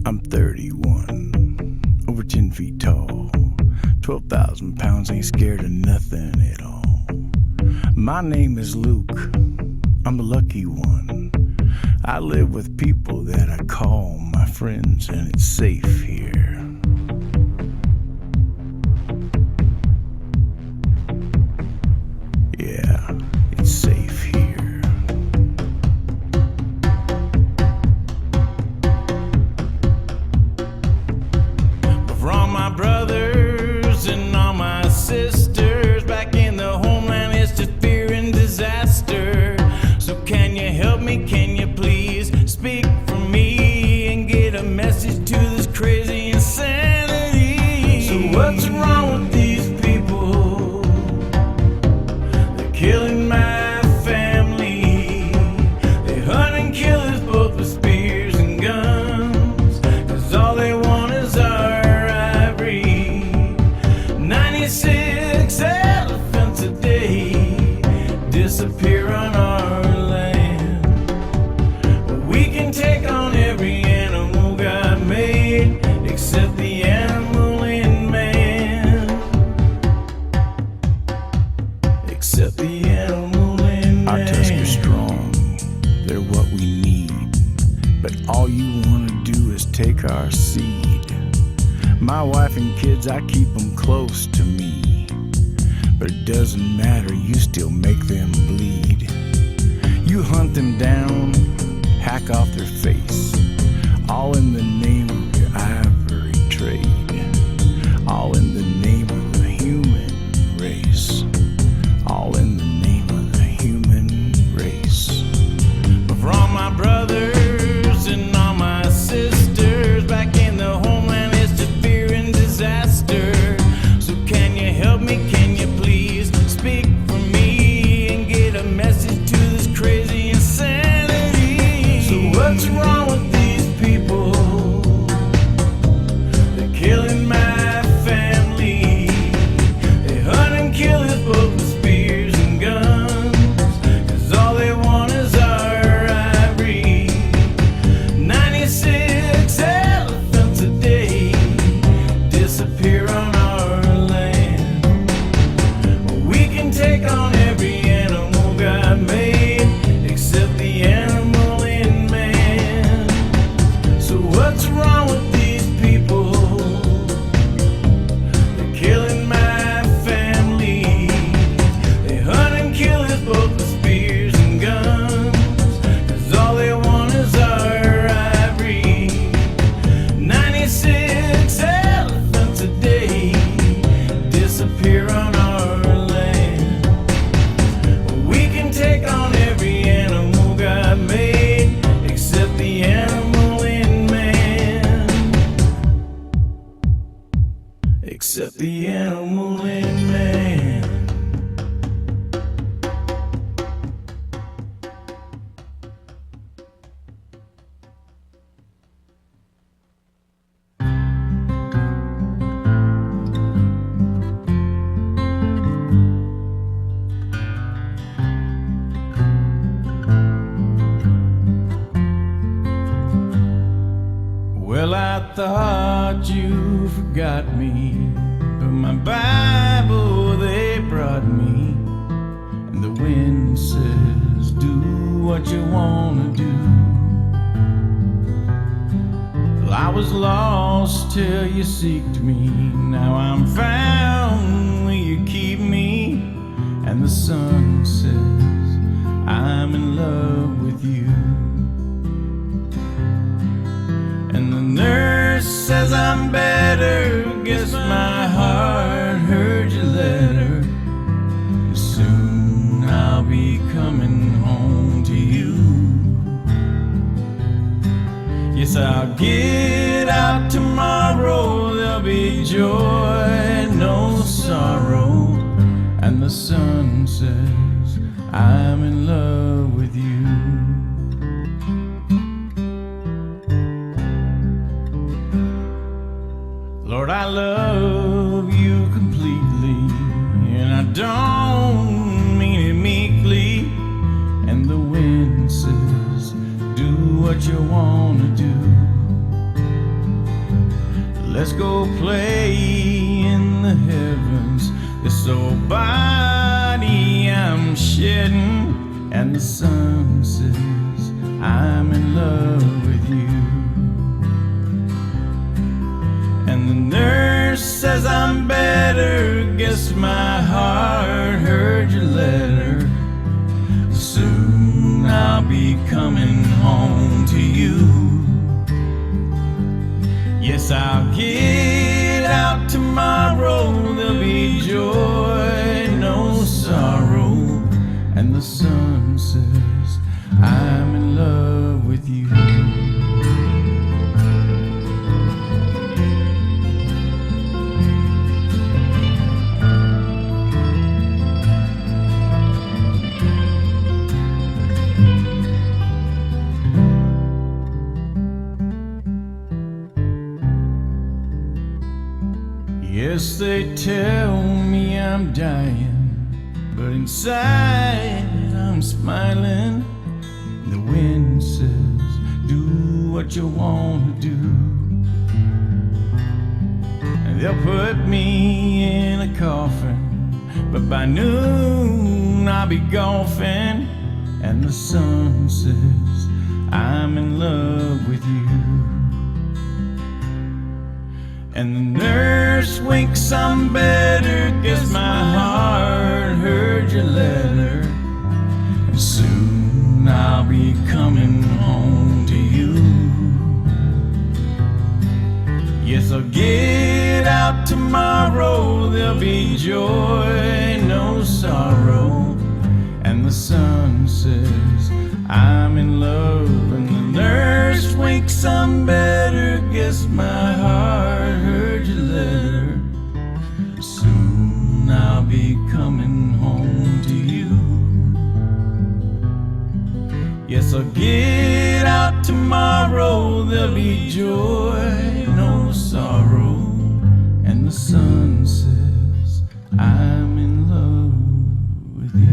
I'm 31, over 10 feet tall, 12,000 pounds, ain't scared of nothing at all. My name is Luke, I'm the lucky one. I live with people that I call my friends, and it's safe here. Yeah, it's safe here. For all my brothers and all my sisters back in the homeland, it's just fear and disaster. So can you help me? Can you please speak for me and get a message to this crazy insanity? So what's wrong with these people? They're killing my family. They hunt and kill us both with spears and guns, 'cause all they want is our 96 elephants a day disappear on our land. We can take on every animal God made except the animal in man. Except the animal in man. Our tusks are strong, they're what we need, but all you want to do is take our seed. My wife and kids, I keep them close to me, but it doesn't matter, you still make them bleed. You hunt them down, hack off their face, all in the name of your ivory trade, all in the name of the human race, all in the name of the human race. But for all my brothers and all my sisters back in the homeland, disaster. So can you help me? Can you please speak for me and get a message to this crazy insanity? So what's wrong with these people? They're killing my family. They hunt and kill us both with spears and guns, 'cause all they want is our ivory. 96 elephants a day disappear on our land. We can take on every animal God made except the animal in man. So what's wrong with these people? They're killing my family. They hunt and kill us both with spears and guns, 'cause all they want is our ivory. 96 elephants a day disappear on our land. We can take on every animal God made except the animal in man. Except the animal in man. Well, I thought you forgot me, but my Bible they brought me, and the wind says, do what you wanna do. Well, I was lost till you seeked me, now I'm found, will you keep me? And the sun says, I'm in love with you. And the nurse says I'm better, guess my heart heard your letter. Soon I'll be coming home to you. Yes, I'll get out tomorrow, there'll be joy, no sorrow. And the sun says I'm in love with you. Lord, I love you completely, and I don't mean it meekly. And the wind says, do what you wanna do. let's go play in the heavens. This old body I'm shedding, and the sun says I'm in love with you. And the nurse says I'm better. Guess my heart heard your letter. Soon I'll be coming home to you. Yes, I'll get out tomorrow. There'll be joy, no sorrow. And the sun says I'm in love with you. Yes, they tell me I'm dying, but inside I'm smiling. The wind says, do what you want to do. And they'll put me in a coffin, but by noon I'll be golfing. And the sun says, I'm in love with you. And the nurse winks, I'm better. Guess my heart heard your letter. And soon I'll be coming home to you. Yes, I'll get out tomorrow. There'll be joy, no sorrow. And the sun says I'm in love. And the nurse winks, I'm better. Guess my heart heard your letter. Soon I'll be coming home to you. Yes, I'll get out tomorrow. There'll be joy, no sorrow. And the sun says I'm in love with you.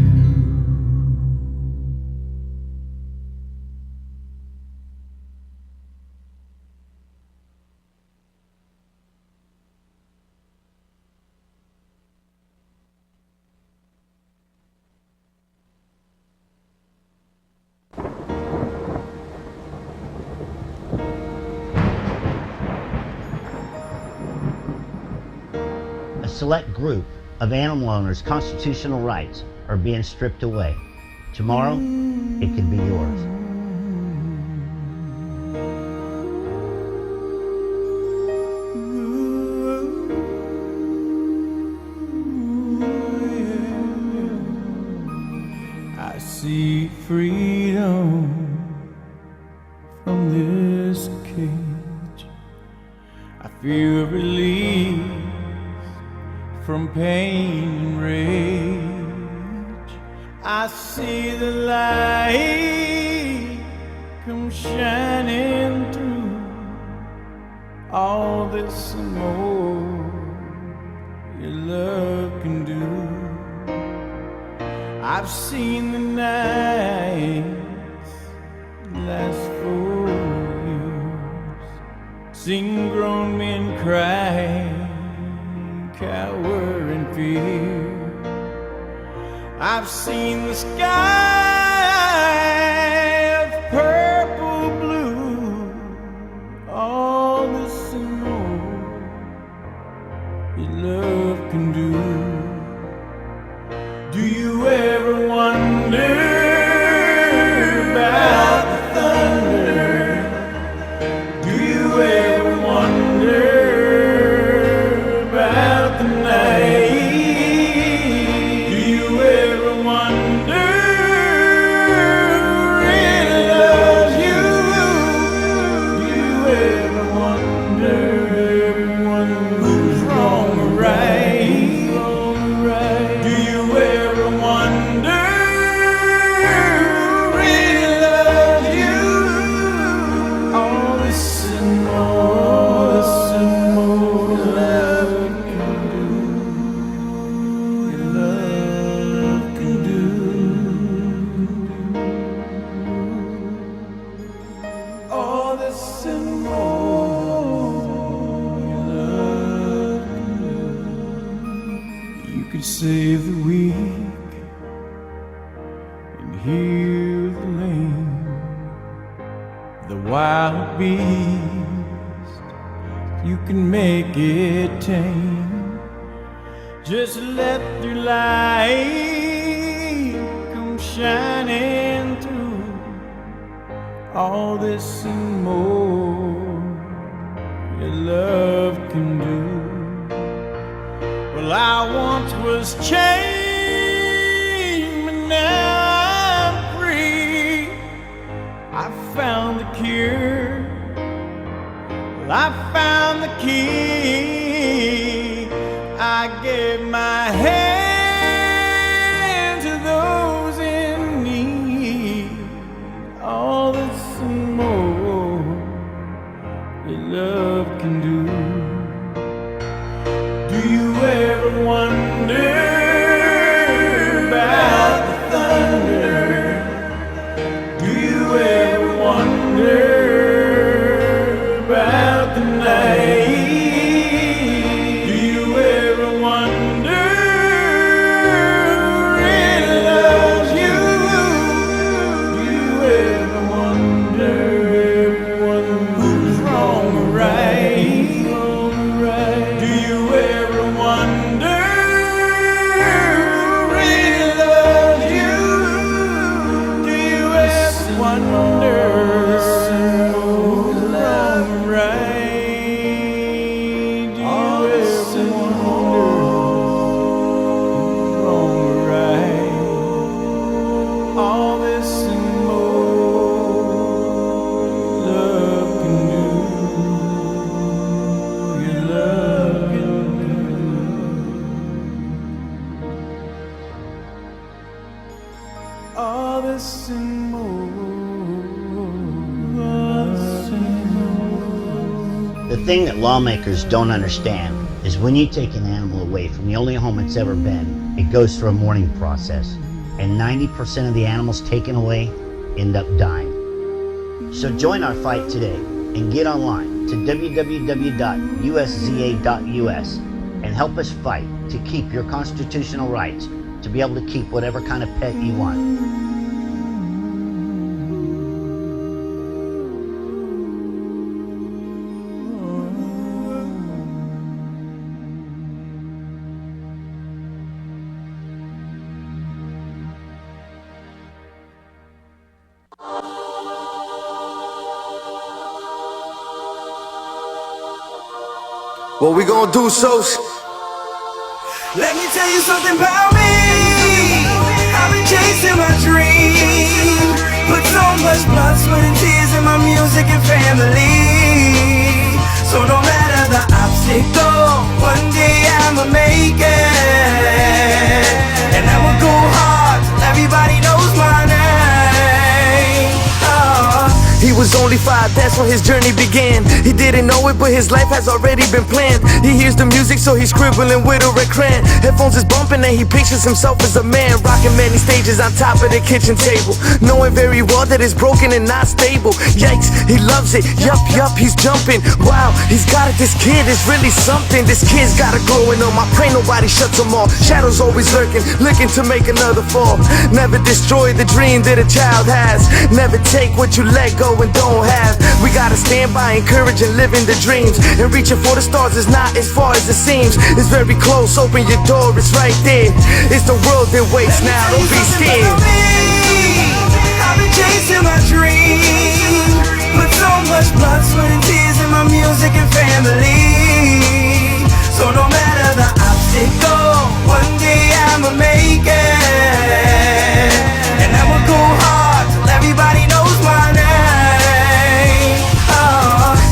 A select group of animal owners' constitutional rights are being stripped away. Tomorrow, it could be yours. I see freedom from this cage. I feel relief from pain and rage. I see the light come shining through all this and more your love can do. I've seen the nights last 4 years, seen grown men cry, cower in fear. I've seen the sky of purple blue, all this and more your love can do. Do you ever wonder about the thunder? Do you ever wonder about the night? Do you ever wonder heal the lame, the wild beast. You can make it tame. Just let your light come shining through. All this and more your love can do. Well, I once was chained, but now I'm free. I found the cure. Well, I found the key. I gave my hand to those in need. All this and more your love can do. Do you ever wonder about the thunder? Do you ever wonder about the night? Do you ever wonder who really loves you? Do you ever wonder who's wrong or right? Do you ever wonder who really loves you? Do you ever wonder who's wrong or right? Do you ever wonder who's wrong or right? All this and more love can do. Your love can do. All this and more. All this and more. The thing that lawmakers don't understand is when you take an animal away from the only home it's ever been, it goes through a mourning process. And 90% of the animals taken away end up dying. So join our fight today and get online to www.usza.us and help us fight to keep your constitutional rights to be able to keep whatever kind of pet you want. What we gonna do, Sos? Let me tell you something about me. I've been chasing my dream. Put so much blood, sweat, and tears in my music and family. So no matter the obstacle, one day I'ma make it. And I'ma go hard till everybody knows my name. He was only 5, that's when his journey began. He didn't know it, but his life has already been planned. He hears the music, so he's scribbling with a red crayon. Headphones is bumping and he pictures himself as a man, rocking many stages on top of the kitchen table, knowing very well that it's broken and not stable. Yikes, he loves it, yup, he's jumping. Wow, he's got it, this kid is really something. This kid's got it growing on. I pray nobody shuts him off. Shadows always lurking, looking to make another fall. Never destroy the dream that a child has. Never take what you let go and don't have. We gotta stand by, encourage and living the dreams. And reaching for the stars is not as far as it seems. It's very close, open your door, it's right there. It's the world that waits now, don't be scared. I've been chasing my dream. Put so much blood, sweat, and tears in my music and family. So no matter the obstacle, one day I'ma make it. And I'ma go hard till everybody knows my name.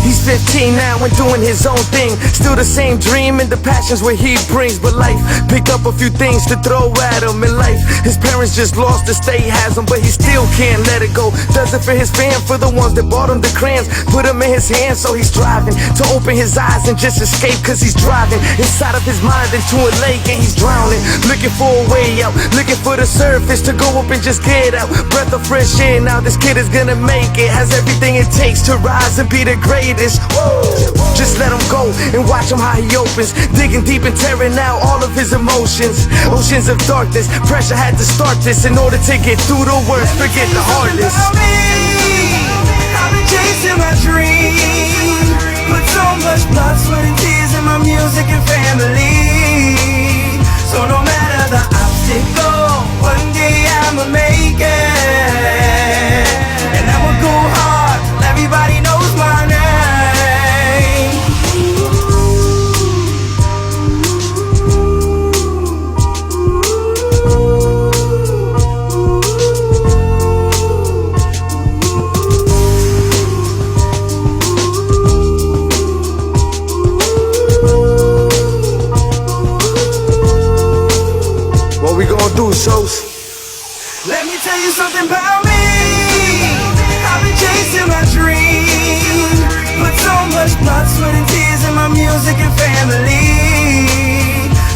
He's 15 now and doing his own thing. Still the same dream and the passions where he brings. But life picked up a few things to throw at him. In life, his parents just lost, the state has him, but he still can't let it go. Does it for his fam, for the ones that bought him the crayons, put him in his hands, so he's striving to open his eyes and just escape, cause he's driving inside of his mind into a lake and he's drowning, looking for a way out, looking for the surface to go up and just get out. Breath of fresh air, now this kid is gonna make it, has everything it takes to rise and be the greatest. Whoa. Just let him go and watch him how he opens, digging deep and tearing out all of his emotions. Oceans of darkness, pressure had to start this. In order to get through the worst, forget the hardest. I've been chasing my dream, put so much blood, sweat and tears in my music and family. So no matter the obstacle, one day I'ma make it, and I'ma go hard till everybody knows my name. What we gonna do, Sos? Let me tell you something about me. I've been chasing my dream, put so much blood, sweat and tears in my music and family.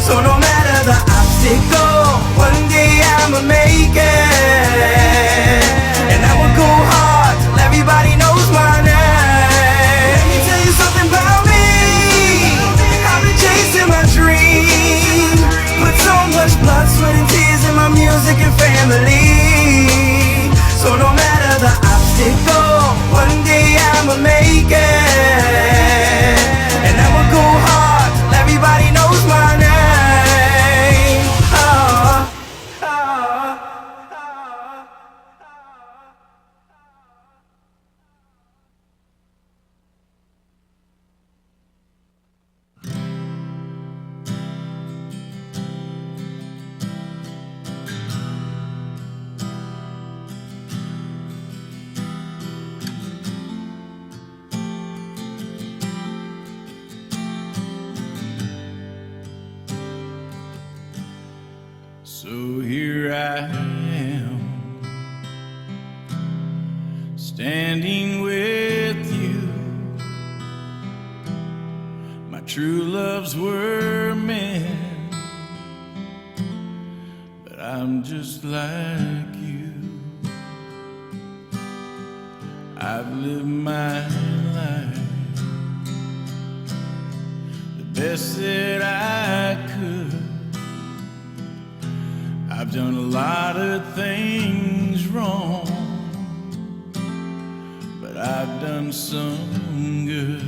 So no matter the obstacle, one day I'ma make it, and I will go hard till everybody knows my name. Let me tell you something about me. I've been chasing my dream, put so much blood, sweat and tears in my music and family. So no matter the obstacle, one day I'ma make it, and I will go hard till everybody knows my name. So here I am, standing with you. My true loves were men, but I'm just like you. I've lived my life the best that I could. I've done a lot of things wrong, but I've done some good.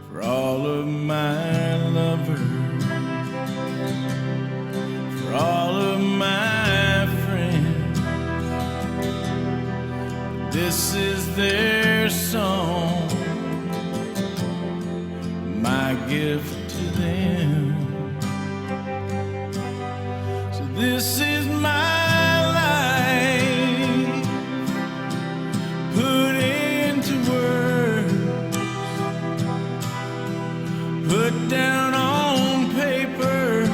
For all of my lovers, for all of my friends, this is their song, my gift to them. This is my life, put into words, put down on paper.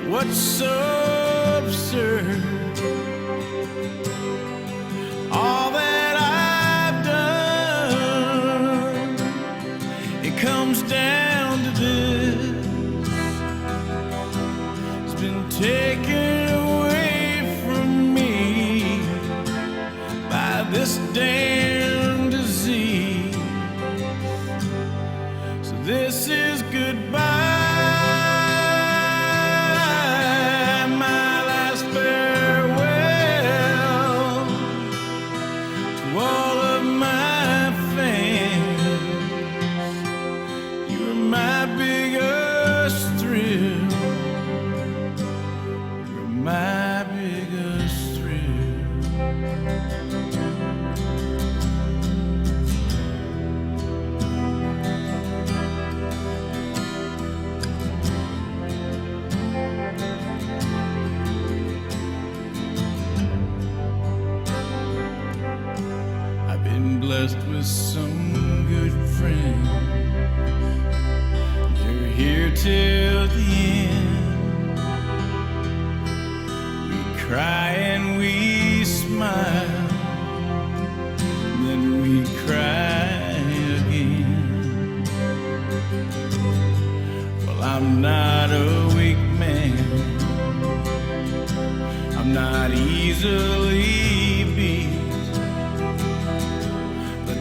What's so absurd? All that I've done, it comes down to this. Taken away from me by this damn disease. So this is goodbye, my last farewell to all of my fans. You were my biggest thrill, my biggest thrill. I've been blessed with some good friends. You're here till the end. Cry and we smile, then we cry again. Well, I'm not a weak man, I'm not easily beat.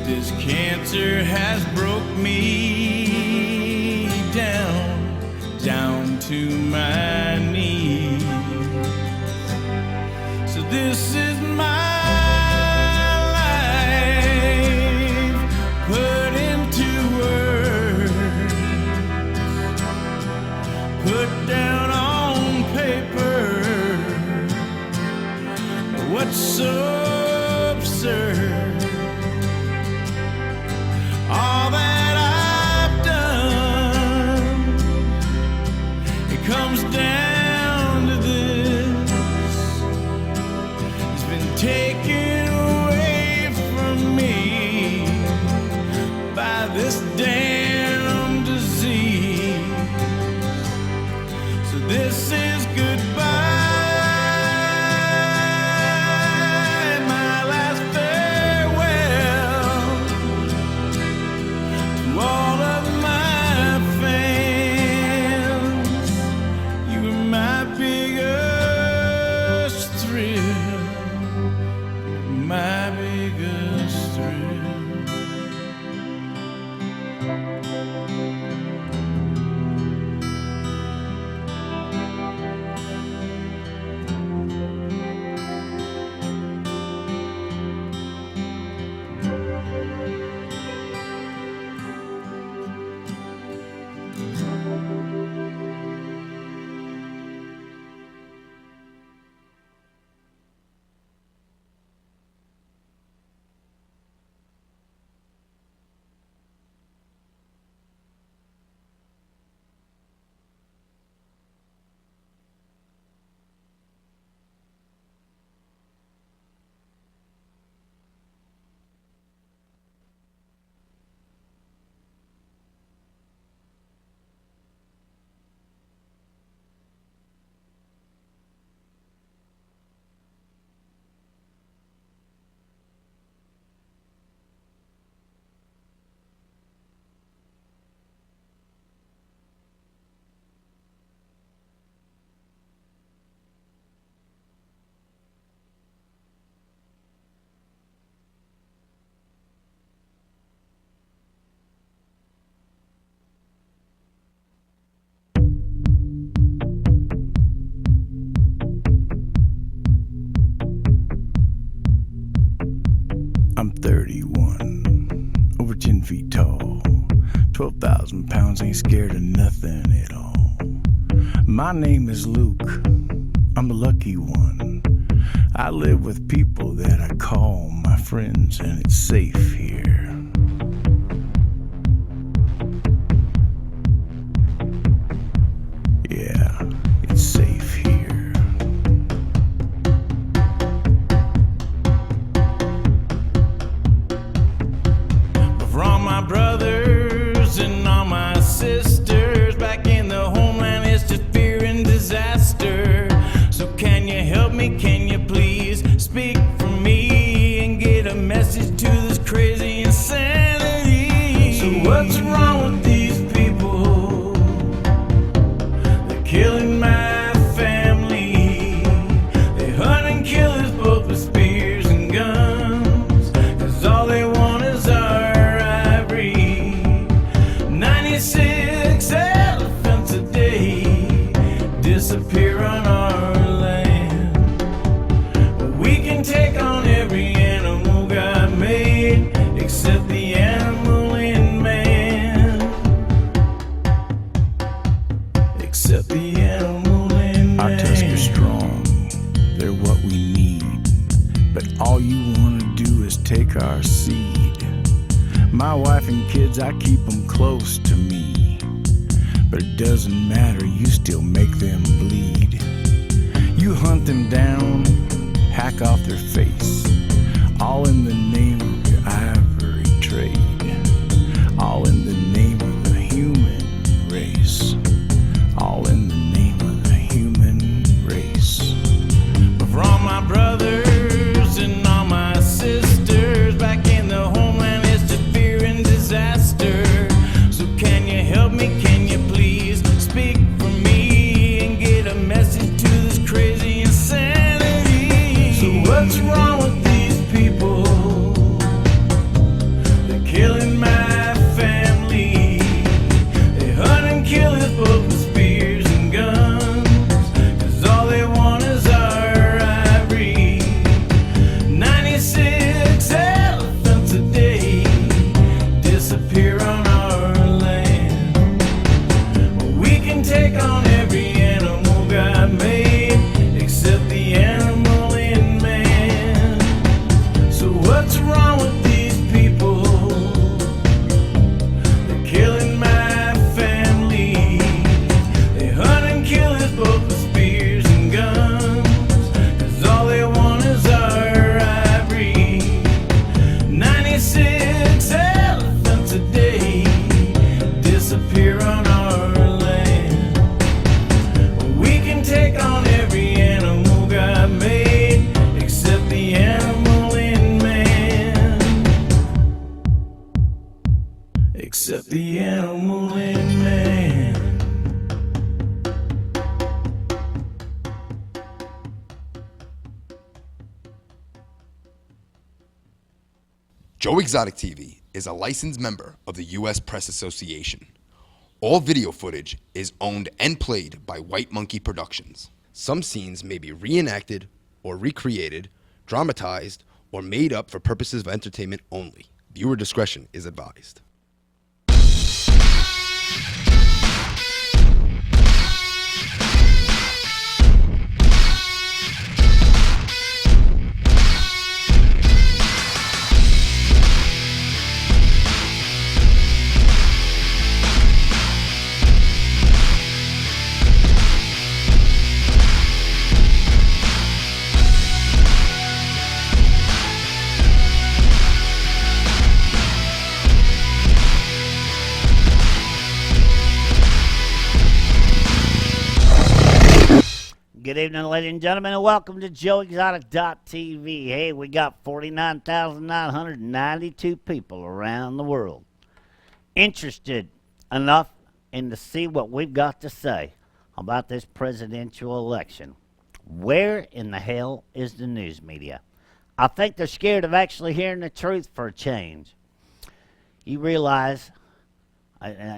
This cancer has broke me down to my knees. So this is my life put into words, put down on paper. What's so absurd? All that I've done, it comes down to this. It's been taken away from me by this damn disease. So this is goodbye. My biggest thrill. I'm 31, over 10 feet tall, 12,000 pounds, ain't scared of nothing at all. My name is Luke, I'm the lucky one. I live with people that I call my friends, and it's safe here. Yeah, it's safe here. My brothers and all my sisters back in the homeland, it's just fear and disaster. So can you help me, can you please speak for me and get a message to this crazy insanity? So what's wrong with these people? They're killing my family. They hunt and kill us both with spears and guns, 'cause all they want is our 96 elephants a day disappear on our land. We can take on every animal God made except the animal in man. Except the animal in man. Our tusks are strong, they're what we need, but all you want to do is take our seed. My wife and kids, I keep them close to me, but it doesn't matter, you still make them bleed. You hunt them down, hack off their face, all in the name of your ivory trade, all in the name of the human race, all in the name of the human race. But for all my brothers and all my sisters back in the homeland, disaster. So can you help me, can you please speak for me and get a message to this crazy insanity? So what's wrong with these people? Joe Exotic TV is a licensed member of the U.S. Press Association. All video footage is owned and played by White Monkey Productions. Some scenes may be reenacted or recreated, dramatized, or made up for purposes of entertainment only. Viewer discretion is advised. Good evening, ladies and gentlemen, and welcome to JoeExotic.tv. Hey, we got 49,992 people around the world interested enough in to see what we've got to say about this presidential election. Where in the hell is the news media? I think they're scared of actually hearing the truth for a change. You realize,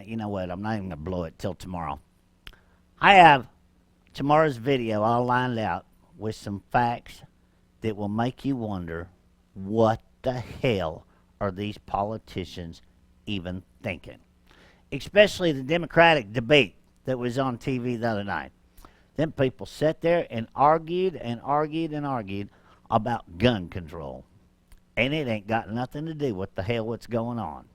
you know what, I'm not even going to blow it till tomorrow. I have tomorrow's video all lined out with some facts that will make you wonder, what the hell are these politicians even thinking? Especially the Democratic debate that was on TV the other night. Them people sat there and argued and argued and argued about gun control. And it ain't got nothing to do with the hell what's going on.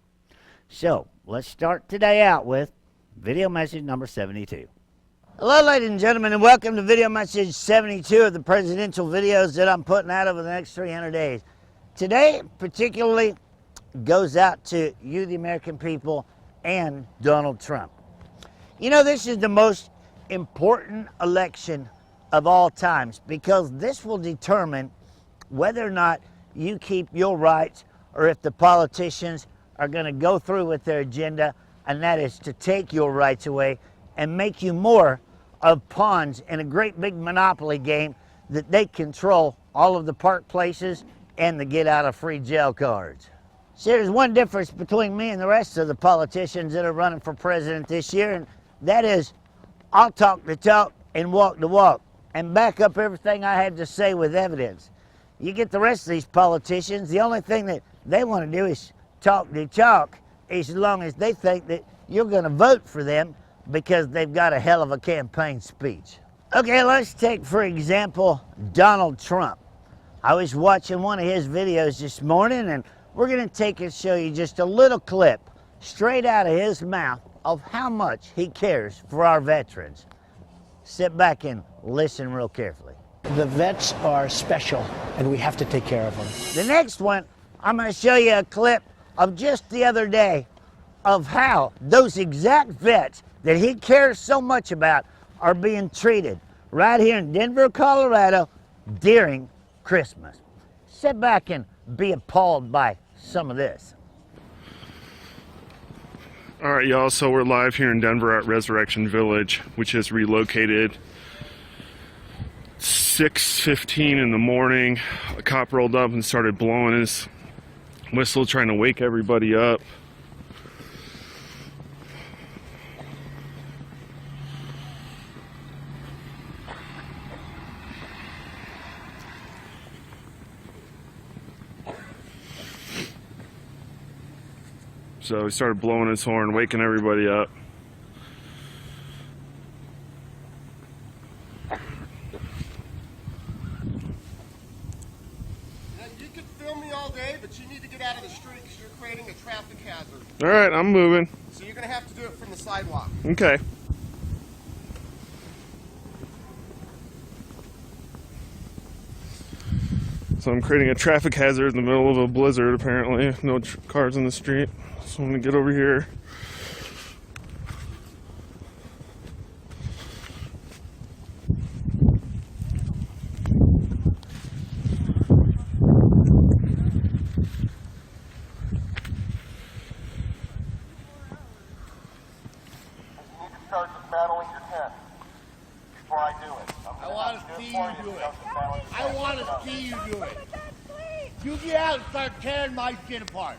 So, let's start today out with video message number 72. Hello, ladies and gentlemen, and welcome to video message 72 of the presidential videos that I'm putting out over the next 300 days. Today, particularly, goes out to you, the American people, and Donald Trump. You know, this is the most important election of all times because this will determine whether or not you keep your rights or if the politicians are going to go through with their agenda, and that is to take your rights away and make you more of pawns in a great big monopoly game that they control all of the park places and the get out of free jail cards. See, there's one difference between me and the rest of the politicians that are running for president this year, and that is I'll talk the talk and walk the walk and back up everything I had to say with evidence. You get the rest of these politicians, the only thing that they want to do is talk the talk, as long as they think that you're going to vote for them because they've got a hell of a campaign speech. Okay, let's take, for example, Donald Trump. I was watching one of his videos this morning, and we're going to take and show you just a little clip straight out of his mouth of how much he cares for our veterans. Sit back and listen real carefully. The vets are special, and we have to take care of them. The next one, I'm going to show you a clip of just the other day of how those exact vets that he cares so much about are being treated right here in Denver, Colorado during Christmas. Sit back and be appalled by some of this. All right, y'all, so we're live here in Denver at Resurrection Village, which is relocated. 6:15 in the morning, a cop rolled up and started blowing his whistle, trying to wake everybody up. So he started blowing his horn, waking everybody up. You can film me all day, but you need to get out of the street because you're creating a traffic hazard. All right, I'm moving. So you're going to have to do it from the sidewalk. Okay. So I'm creating a traffic hazard in the middle of a blizzard, apparently. No cars in the street. So I'm going to get over here. Start dismantling your tent before I do it. I want to see you do it. I want to see you do it. You get out and start tearing my shit apart.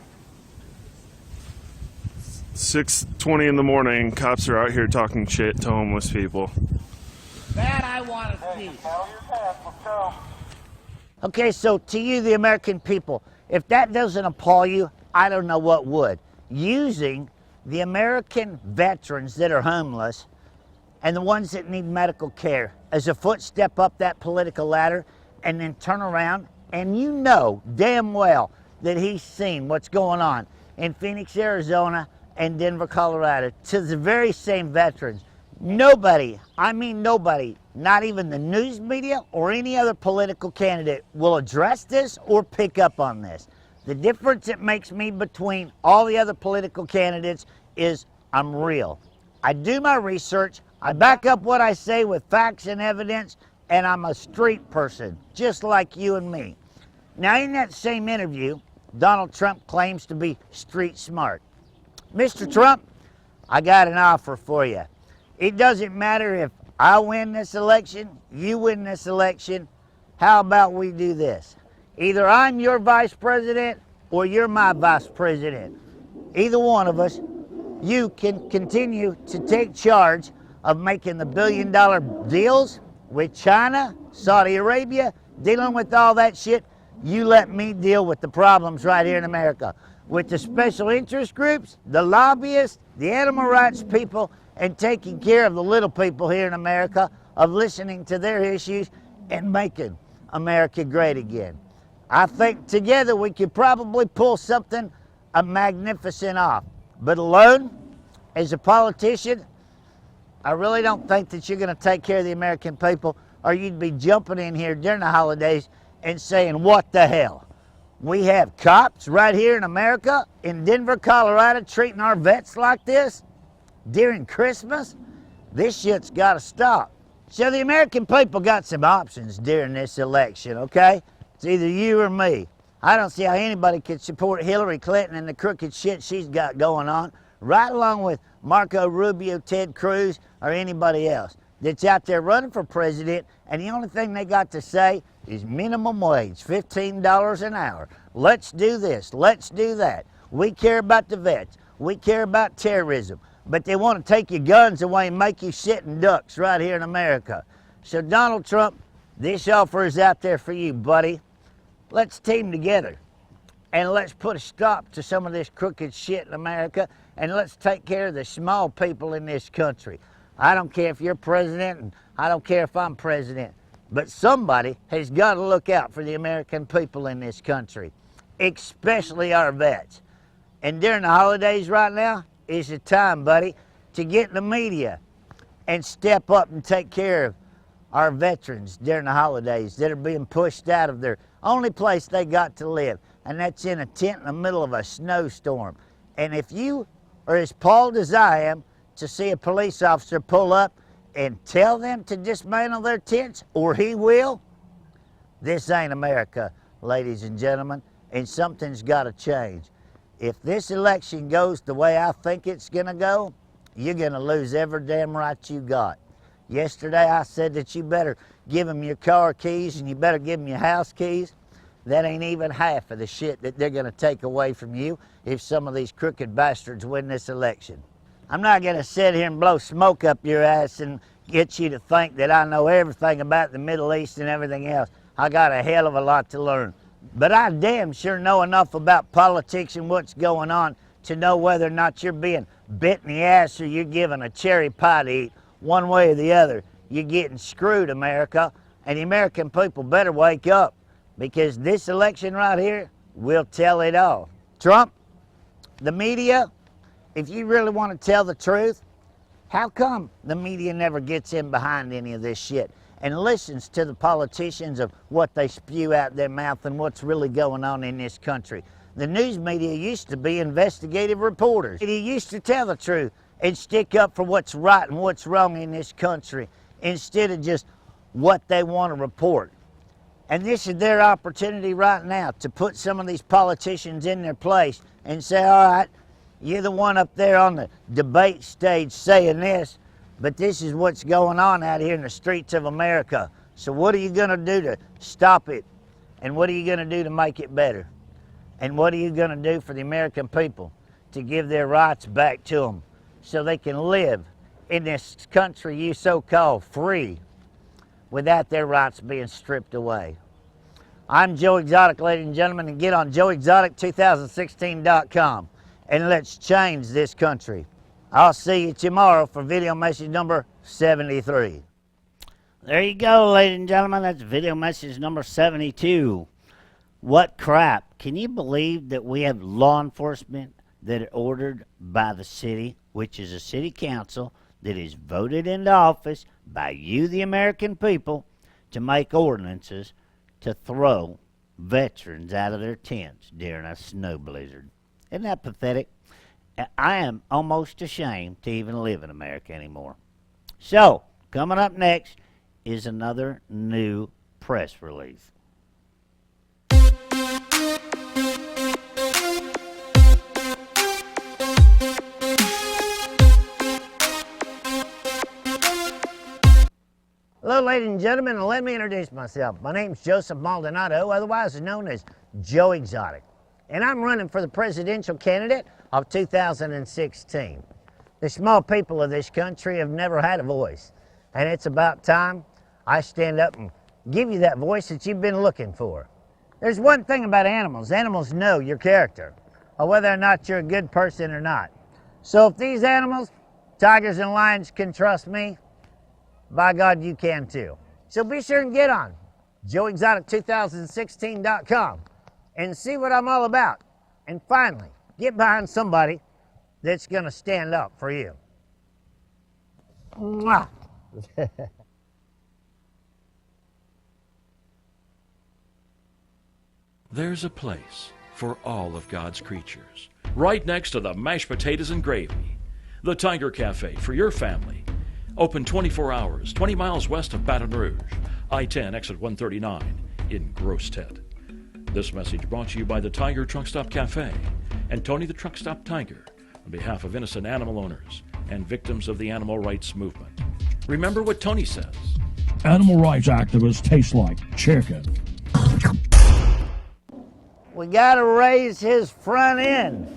6:20 in the morning, cops are out here talking shit to homeless people. That I want to see. Okay, so to you, the American people, if that doesn't appall you, I don't know what would. Using the American veterans that are homeless and the ones that need medical care as a footstep up that political ladder, and then turn around and you know damn well that he's seen what's going on in Phoenix, Arizona and Denver, Colorado, to the very same veterans. Nobody, I mean nobody, not even the news media or any other political candidate will address this or pick up on this. The difference it makes me between all the other political candidates is I'm real. I do my research, I back up what I say with facts and evidence, and I'm a street person, just like you and me. Now, in that same interview, Donald Trump claims to be street smart. Mr. Trump, I got an offer for you. It doesn't matter if I win this election, you win this election. How about we do this? Either I'm your vice president or you're my vice president. Either one of us, you can continue to take charge of making the billion-dollar deals with China, Saudi Arabia, dealing with all that shit. You let me deal with the problems right here in America, with the special interest groups, the lobbyists, the animal rights people, and taking care of the little people here in America, of listening to their issues and making America great again. I think together we could probably pull something magnificent off. But alone, as a politician, I really don't think that you're going to take care of the American people, or you'd be jumping in here during the holidays and saying, what the hell? We have cops right here in America, in Denver, Colorado, treating our vets like this during Christmas? This shit's got to stop. So the American people got some options during this election, okay? It's either you or me. I don't see how anybody could support Hillary Clinton and the crooked shit she's got going on, right along with Marco Rubio, Ted Cruz, or anybody else that's out there running for president, and the only thing they got to say is minimum wage, $15 an hour. Let's do this, let's do that. We care about the vets, we care about terrorism, but they want to take your guns away and make you sitting ducks right here in America. So Donald Trump, this offer is out there for you, buddy. Let's team together and let's put a stop to some of this crooked shit in America, and let's take care of the small people in this country. I don't care if you're president, and I don't care if I'm president, but somebody has got to look out for the American people in this country, especially our vets. And during the holidays right now is the time, buddy, to get in the media and step up and take care of our veterans during the holidays that are being pushed out of their only place they got to live, and that's in a tent in the middle of a snowstorm. And if you are as appalled as I am to see a police officer pull up and tell them to dismantle their tents, or he will, this ain't America, ladies and gentlemen, and something's got to change. If this election goes the way I think it's going to go, you're going to lose every damn right you got. Yesterday I said that you better give them your car keys and you better give them your house keys. That ain't even half of the shit that they're going to take away from you if some of these crooked bastards win this election. I'm not going to sit here and blow smoke up your ass and get you to think that I know everything about the Middle East and everything else. I got a hell of a lot to learn. But I damn sure know enough about politics and what's going on to know whether or not you're being bit in the ass or you're given a cherry pie to eat. One way or the other, you're getting screwed, America. And the American people better wake up, because this election right here will tell it all. Trump, the media, if you really want to tell the truth, how come the media never gets in behind any of this shit and listens to the politicians of what they spew out their mouth and what's really going on in this country? The news media used to be investigative reporters. They used to tell the truth and stick up for what's right and what's wrong in this country instead of just what they want to report. And this is their opportunity right now to put some of these politicians in their place and say, all right, you're the one up there on the debate stage saying this, but this is what's going on out here in the streets of America. So what are you going to do to stop it? And what are you going to do to make it better? And what are you going to do for the American people to give their rights back to them so they can live in this country you so-called free without their rights being stripped away? I'm Joe Exotic, ladies and gentlemen, and get on joeexotic2016.com and let's change this country. I'll see you tomorrow for video message number 73. There you go, ladies and gentlemen. That's video message number 72. What crap. Can you believe that we have law enforcement that are ordered by the city, which is a city council that is voted into office by you, the American people, to make ordinances to throw veterans out of their tents during a snow blizzard? Isn't that pathetic? I am almost ashamed to even live in America anymore. So, coming up next is another new press release. Hello, ladies and gentlemen, and let me introduce myself. My name's Joseph Maldonado, otherwise known as Joe Exotic, and I'm running for the presidential candidate of 2016. The small people of this country have never had a voice, and it's about time I stand up and give you that voice that you've been looking for. There's one thing about animals. Animals know your character, or whether or not you're a good person or not. So if these animals, tigers and lions, can trust me, by God, you can too. So be sure and get on joeexotic2016.com and see what I'm all about. And finally, get behind somebody that's going to stand up for you. Mwah. There's a place for all of God's creatures, right next to the mashed potatoes and gravy. The Tiger Cafe for your family. Open 24 hours, 20 miles west of Baton Rouge, I-10, exit 139 in Grosstet. This message brought to you by the Tiger Truck Stop Cafe and Tony the Truck Stop Tiger on behalf of innocent animal owners and victims of the animal rights movement. Remember what Tony says. Animal rights activists taste like chicken. We got to raise his front end.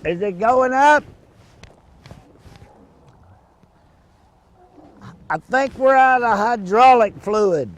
Is it going up? I think we're out of hydraulic fluid.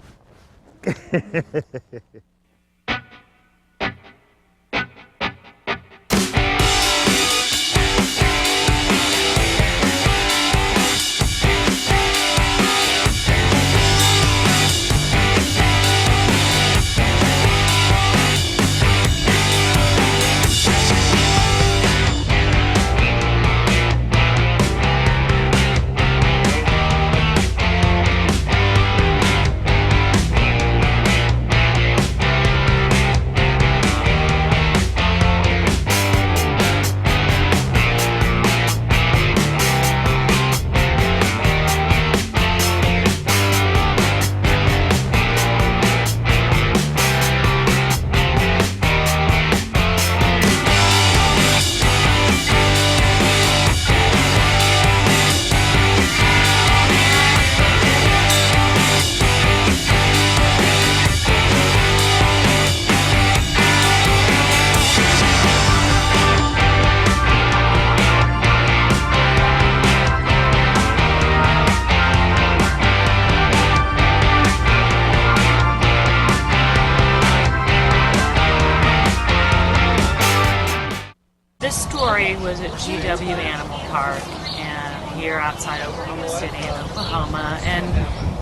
Was at GW Animal Park and here outside Oklahoma City in Oklahoma, and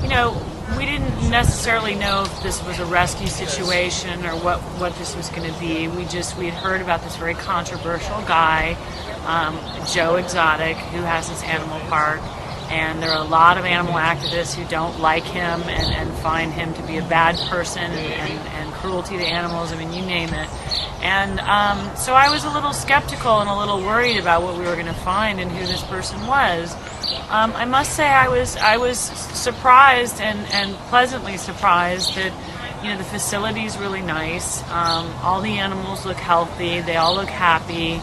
you know, we didn't necessarily know if this was a rescue situation or what this was going to be. We had heard about this very controversial guy, Joe Exotic, who has this animal park, and there are a lot of animal activists who don't like him and find him to be a bad person and cruelty to animals. I mean, you name it. And so I was a little skeptical and a little worried about what we were going to find and who this person was. I must say I was surprised and pleasantly surprised that, you know, the facility is really nice. All the animals look healthy. They all look happy.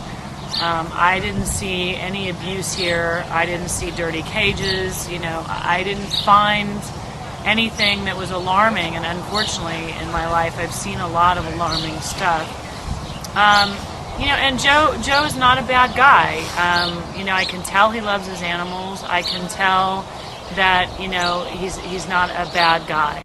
I didn't see any abuse here. I didn't see dirty cages. You know, I didn't find anything that was alarming, and unfortunately in my life I've seen a lot of alarming stuff. And Joe is not a bad guy. I can tell he loves his animals. I can tell that, he's not a bad guy.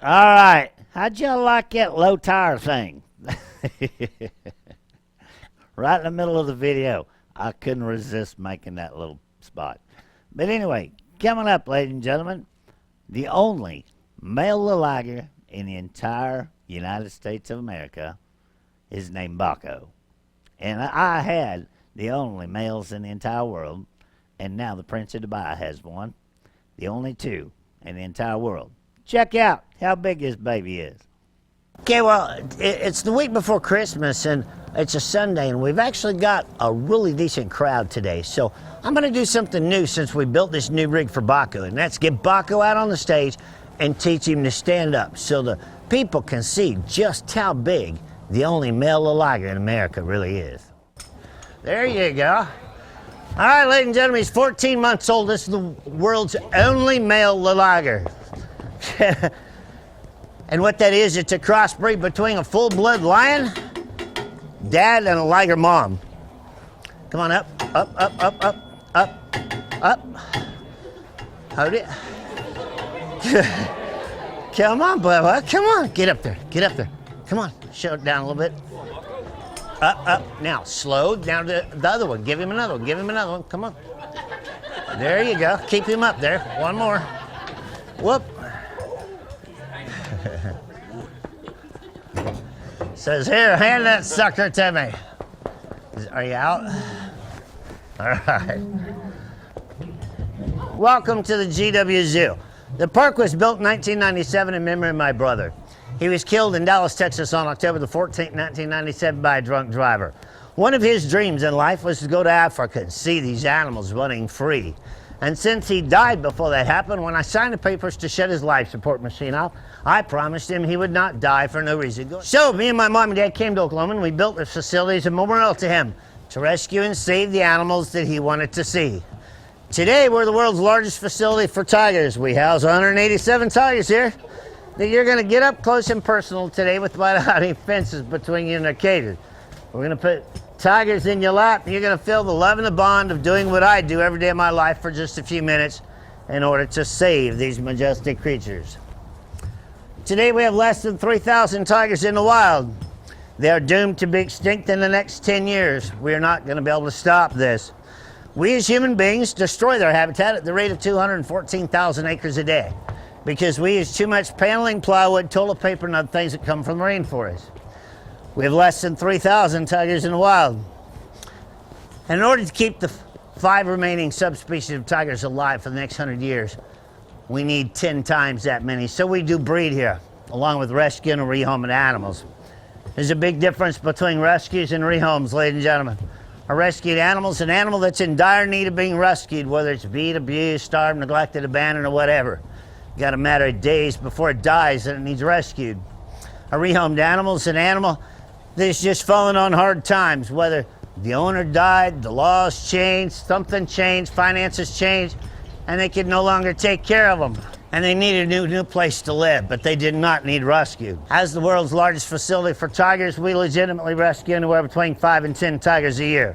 All right, how'd y'all like that low tire thing? Right in the middle of the video. I couldn't resist making that little spot. But anyway, coming up, ladies and gentlemen, the only male liger in the entire United States of America is named Baco. And I had the only males in the entire world, and now the Prince of Dubai has one. The only two in the entire world. Check out how big this baby is. Okay, well, it's the week before Christmas, and it's a Sunday, and we've actually got a really decent crowd today. So I'm going to do something new since we built this new rig for Baco, and that's get Baco out on the stage and teach him to stand up so the people can see just how big the only male liger in America really is. There you go. All right, ladies and gentlemen, he's 14 months old. This is the world's only male liger. And what that is, it's a crossbreed between a full-blood lion dad and a liger mom. Come on, up, up, up, up, up, up, up. Hold it. Come on, Bubba, come on. Get up there, get up there. Come on, show it down a little bit. Up, up. Now, slow down to the other one. Give him another one, give him another one. Come on. There you go. Keep him up there. One more. Whoop. Says, here, hand that sucker to me. Are you out? All right. Welcome to the GW Zoo. The park was built in 1997 in memory of my brother. He was killed in Dallas, Texas on October the 14th, 1997 by a drunk driver. One of his dreams in life was to go to Africa and see these animals running free. And since he died before that happened, when I signed the papers to shut his life support machine off, I promised him he would not die for no reason. So me and my mom and dad came to Oklahoma and we built this facility as a memorial to him to rescue and save the animals that he wanted to see. Today, we're the world's largest facility for tigers. We house 187 tigers here that you're going to get up close and personal today without any fences between you and their cages. We're going to put tigers in your lap, and you're going to feel the love and the bond of doing what I do every day of my life for just a few minutes in order to save these majestic creatures. Today we have less than 3,000 tigers in the wild. They are doomed to be extinct in the next 10 years. We are not going to be able to stop this. We as human beings destroy their habitat at the rate of 214,000 acres a day because we use too much paneling, plywood, toilet paper, and other things that come from the rainforest. We have less than 3,000 tigers in the wild. And in order to keep the 5 remaining subspecies of tigers alive for the next 100 years, we need 10 times that many. So we do breed here, along with rescuing and rehoming animals. There's a big difference between rescues and rehomes, ladies and gentlemen. A rescued animal is an animal that's in dire need of being rescued, whether it's beat, abused, starved, neglected, abandoned, or whatever. You got a matter of days before it dies and it needs rescued. A rehomed animal is an animal that's just fallen on hard times, whether the owner died, the laws changed, something changed, finances changed, and they could no longer take care of them. And they needed a new place to live, but they did not need rescue. As the world's largest facility for tigers, we legitimately rescue anywhere between 5 and 10 tigers a year.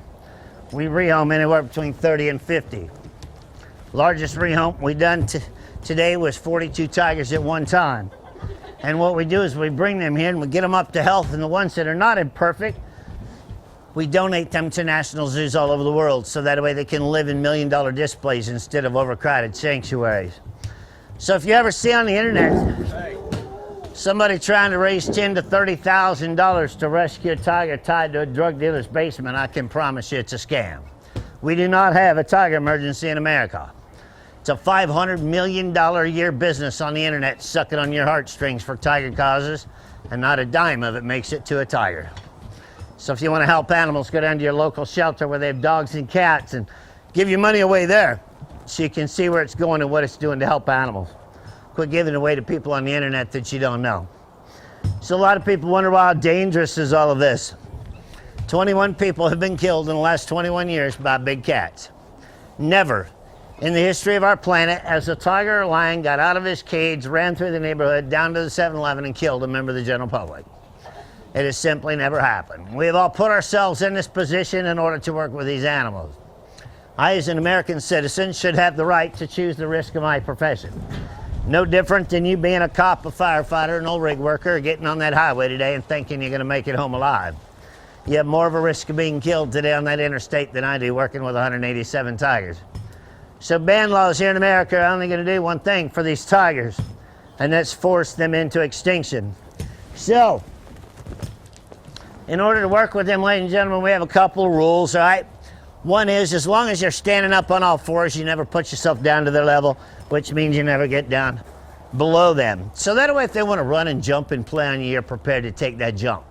We rehome anywhere between 30 and 50. Largest rehome we done today was 42 tigers at one time. And what we do is we bring them here and we get them up to health, and the ones that are not imperfect, we donate them to national zoos all over the world so that way they can live in million-dollar displays instead of overcrowded sanctuaries. So if you ever see on the internet somebody trying to raise $10,000 to $30,000 to rescue a tiger tied to a drug dealer's basement, I can promise you it's a scam. We do not have a tiger emergency in America. It's a $500 million a year business on the internet sucking on your heartstrings for tiger causes, and not a dime of it makes it to a tiger. So if you want to help animals, go down to your local shelter where they have dogs and cats and give your money away there so you can see where it's going and what it's doing to help animals. Quit giving away to people on the internet that you don't know. So a lot of people wonder, well, how dangerous is all of this? 21 people have been killed in the last 21 years by big cats. Never in the history of our planet has a tiger or lion got out of his cage, ran through the neighborhood, down to the 7-Eleven and killed a member of the general public. It has simply never happened. We have all put ourselves in this position in order to work with these animals. I, as an American citizen, should have the right to choose the risk of my profession. No different than you being a cop, a firefighter, an old rig worker, getting on that highway today and thinking you're going to make it home alive. You have more of a risk of being killed today on that interstate than I do working with 187 tigers. So ban laws here in America are only going to do one thing for these tigers, and that's force them into extinction. So, in order to work with them, ladies and gentlemen, we have a couple of rules, all right? One is, as long as you're standing up on all fours, you never put yourself down to their level, which means you never get down below them. So that way, if they want to run and jump and play on you, you're prepared to take that jump.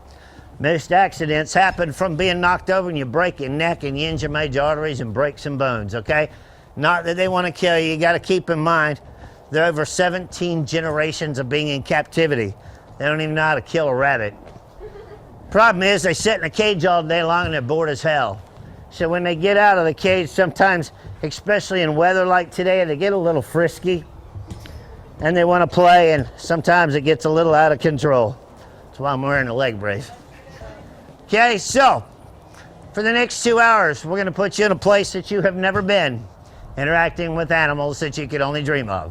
Most accidents happen from being knocked over and you break your neck and you injure major arteries and break some bones, okay? Not that they want to kill you. You got to keep in mind, there are over 17 generations of being in captivity. They don't even know how to kill a rabbit. Problem is, they sit in a cage all day long and they're bored as hell. So when they get out of the cage, sometimes, especially in weather like today, they get a little frisky and they want to play, and sometimes it gets a little out of control. That's why I'm wearing a leg brace. Okay, so for the next 2 hours, we're going to put you in a place that you have never been, interacting with animals that you could only dream of.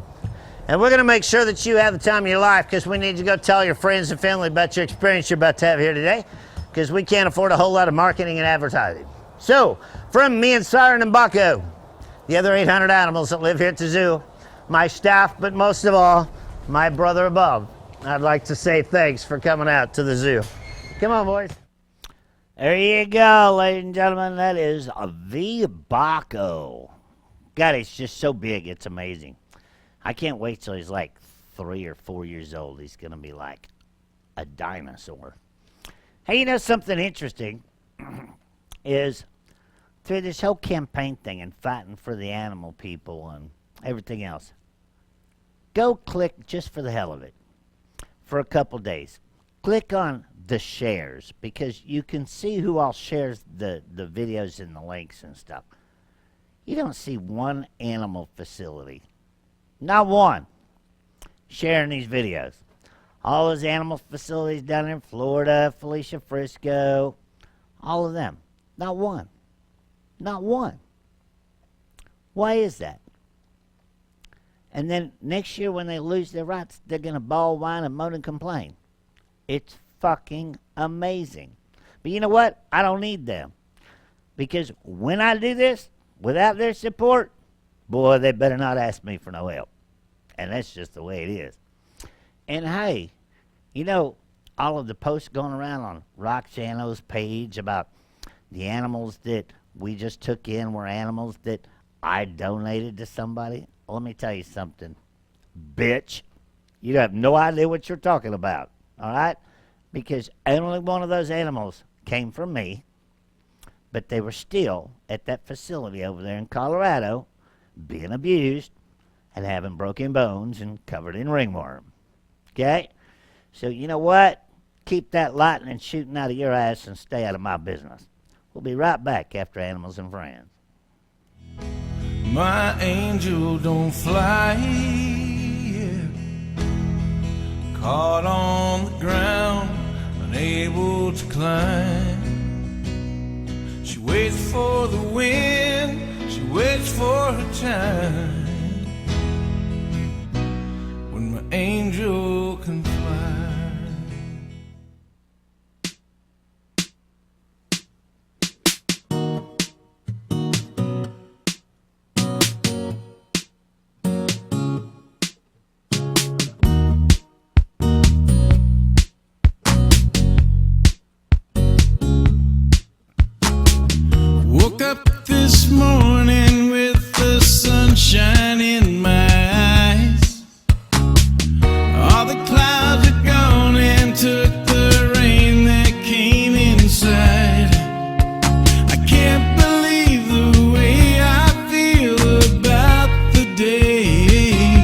And we're going to make sure that you have the time of your life, because we need to go tell your friends and family about your experience you're about to have here today, because we can't afford a whole lot of marketing and advertising. So, from me and Siren and Bucko, the other 800 animals that live here at the zoo, my staff, but most of all, my brother above, I'd like to say thanks for coming out to the zoo. Come on, boys. There you go, ladies and gentlemen. That is the Bucko. God, it's just so big, it's amazing. I can't wait till he's like 3 or 4 years old. He's going to be like a dinosaur. Hey, you know something interesting is through this whole campaign thing and fighting for the animal people and everything else, go click, just for the hell of it, for a couple days. Click on the shares, because you can see who all shares the videos and the links and stuff. You don't see one animal facility, not one, sharing these videos. All those animal facilities down in Florida, Felicia, Frisco, all of them, not one. Not one. Why is that? And then next year when they lose their rights, they're going to bawl, whine, and moan and complain. It's fucking amazing. But you know what? I don't need them. Because when I do this, without their support, boy, they better not ask me for no help. And that's just the way it is. And hey, you know, all of the posts going around on Roxano's page about the animals that we just took in were animals that I donated to somebody. Well, let me tell you something, bitch. You have no idea what you're talking about, all right? Because only one of those animals came from me, but they were still at that facility over there in Colorado being abused and having broken bones and covered in ringworm, okay? So you know what? Keep that lightning shooting out of your ass and stay out of my business. We'll be right back after Animals and Friends. My angel don't fly, caught on the ground, unable to climb. She waits for the wind, she waits for her time, when my angel can fly. This morning with the sunshine in my eyes, all the clouds are gone and took the rain that came inside. I can't believe the way I feel about the day.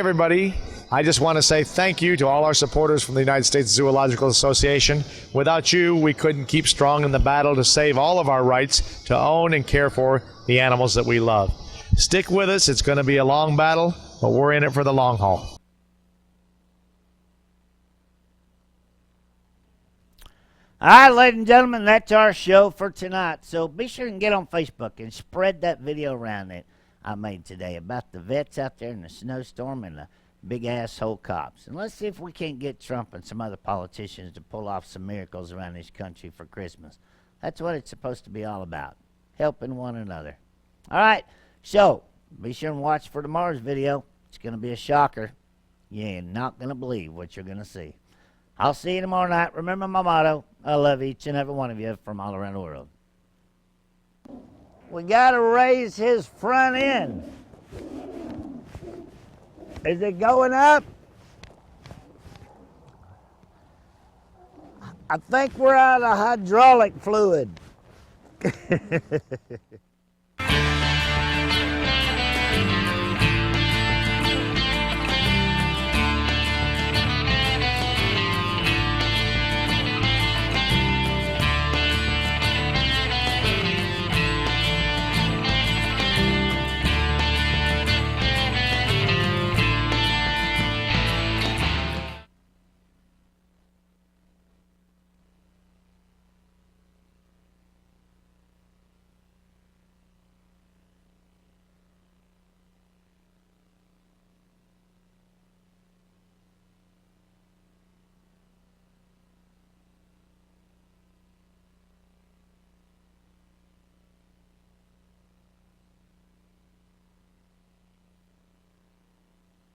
everybody. I just want to say thank you to all our supporters from the United States Zoological Association. Without you, we couldn't keep strong in the battle to save all of our rights to own and care for the animals that we love. Stick with us. It's going to be a long battle, but we're in it for the long haul. All right, ladies and gentlemen, that's our show for tonight. So be sure and get on Facebook and spread that video around that I made today about the vets out there in the snowstorm and the big asshole cops. And let's see if we can't get Trump and some other politicians to pull off some miracles around this country for Christmas. That's what it's supposed to be all about, helping one another. All right, so be sure and watch for tomorrow's video. It's going to be a shocker. You ain't not going to believe what you're going to see. I'll see you tomorrow night. Remember my motto, I love each and every one of you from all around the world. We got to raise his front end. Is it going up? I think we're out of hydraulic fluid.